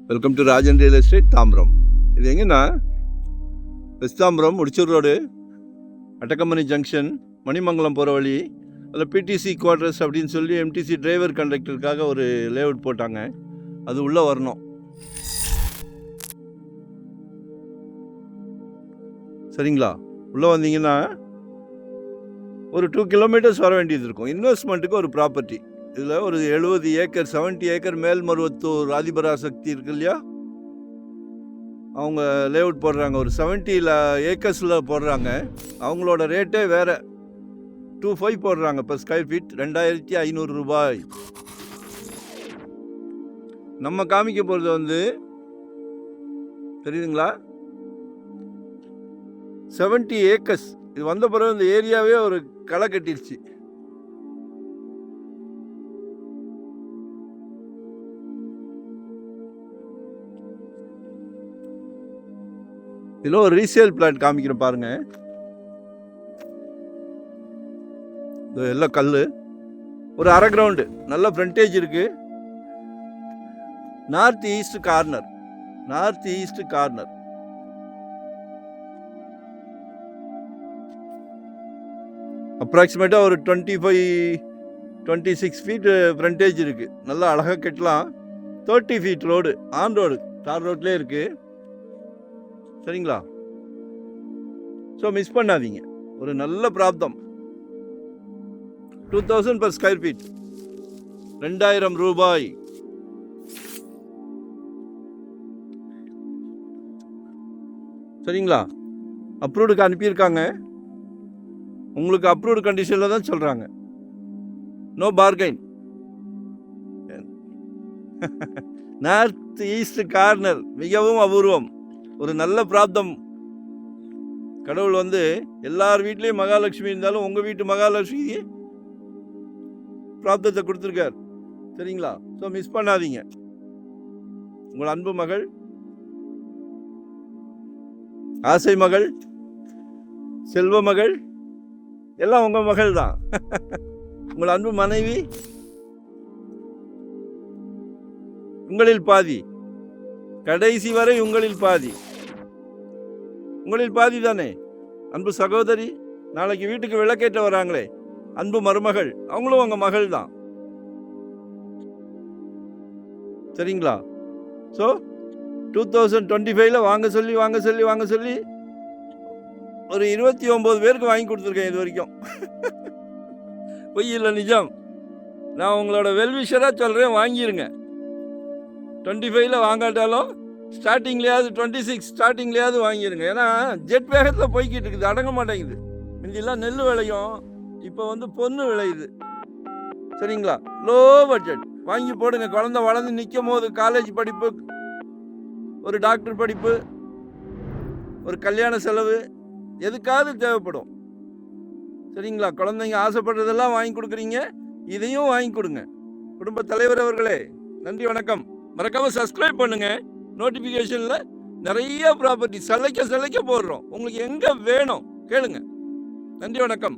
Welcome to Rajan real estate Tambaram. இது எங்கன்னா west Tambaram Mudichur road, அட்டக்கம்பனி ஜங்ஷன், மணிமங்கலம் போகிற வழி. அதில் பிடிசி குவார்ட்டர்ஸ் அப்படின்னு சொல்லி எம்டிசி டிரைவர் கண்டக்டருக்காக ஒரு லேஅவுட் போட்டாங்க. அது உள்ளே வரணும். சரிங்களா? உள்ளே வந்தீங்கன்னா ஒரு 2 கிலோமீட்டர்ஸ் வர வேண்டியது இருக்கும். இன்வெஸ்ட்மெண்ட்டுக்கு ஒரு ப்ராப்பர்ட்டி. இதில் ஒரு 70 ஏக்கர் 70 ஏக்கர் மேல்மருவத்தூர் ஆதிபராசக்தி இருக்கு இல்லையா, அவங்க லேஅவுட் போடுறாங்க. ஒரு 70 ஏக்கர்ஸில் போடுறாங்க. அவங்களோட ரேட்டே வேறு. 2.5 போடுறாங்க per ஸ்கொயர் ஃபீட், 2500 ரூபாய். நம்ம காமிக்க போகிறது வந்து தெரியுதுங்களா, 70 ஏக்கர்ஸ். இது வந்த பிறகு இந்த ஏரியாவே ஒரு களை கட்டிருச்சு. இதில் ஒரு ரீசேல் பிளாட் காமிக்கிறேன் பாருங்க. இது எல்லாம் கல், ஒரு அரை கிரவுண்டு, நல்ல ஃப்ரண்டேஜ் இருக்கு. North east corner. அப்ராக்சிமேட்டாக ஒரு 25-26 ஃபீட் ஃப்ரண்டேஜ் இருக்கு. நல்லா அழகாக கட்டலாம். 30 ஃபீட் ரோடு, ஆன் ரோடு, தார் ரோட்லேயே இருக்கு. சரிங்களா? ஸோ மிஸ் பண்ணாதீங்க. ஒரு நல்ல பிராப்தம். 2000 per ஸ்கொயர் ஃபீட், 2000 ரூபாய். சரிங்களா? அப்ரூவ்டுக்கு அனுப்பியிருக்காங்க. உங்களுக்கு அப்ரூவ்டு கண்டிஷனில் தான் சொல்கிறாங்க. No bargain. North east corner மிகவும் அபூர்வம். ஒரு நல்ல பிராப்தம். கடவுள் வந்து எல்லார் வீட்லேயும் மகாலட்சுமி இருந்தாலும் உங்கள் வீட்டு மகாலட்சுமிக்கு பிராப்தத்தை கொடுத்துருக்கார். சரிங்களா? ஸோ மிஸ் பண்ணாதீங்க. உங்கள் அன்பு மகள், ஆசை மகள், செல்வ மகள் எல்லாம் உங்கள் மகள் தான். உங்கள் அன்பு மனைவி உங்களில் பாதி, கடைசி வரை உங்களில் பாதி தானே. அன்பு சகோதரி, நாளைக்கு வீட்டுக்கு விளக்கேற்ற வராங்களே, அன்பு மருமகள், அவங்களும் உங்க மகள் தான். சரிங்களா? ஸோ 2025 வாங்க சொல்லி ஒரு 29 பேருக்கு வாங்கி கொடுத்துருக்கேன் இது வரைக்கும். பொய் இல்லை, நிஜம். நான் உங்களோட வெல்விஷராக சொல்கிறேன், வாங்கிருங்க. 25 வாங்காட்டாலும் ஸ்டார்டிங்லேயாவது 26 ஸ்டார்டிங்லேயாவது வாங்கிடுங்க. ஏன்னா ஜெட் வேகத்தில் போய்கிட்டு இருக்குது, அடங்க மாட்டேங்குது. முந்திலாம் நெல் விளையும், இப்போ வந்து பொண்ணு விளையுது. சரிங்களா? லோ பட்ஜெட் வாங்கி போடுங்க. குழந்தை வளர்ந்து நிற்கும் போது காலேஜ் படிப்பு, ஒரு டாக்டர் படிப்பு, ஒரு கல்யாண செலவு, எதுக்காவது தேவைப்படும். சரிங்களா? குழந்தைங்க ஆசைப்படுறதெல்லாம் வாங்கி கொடுக்குறீங்க, இதையும் வாங்கி கொடுங்க. குடும்ப தலைவர் அவர்களே, நன்றி, வணக்கம். மறக்காமல் சப்ஸ்கிரைப் பண்ணுங்க. நோட்டிஃபிகேஷனில் நிறைய ப்ராப்பர்ட்டி சலைக்க போடுறோம். உங்களுக்கு எங்கே வேணும் கேளுங்க. நன்றி, வணக்கம்.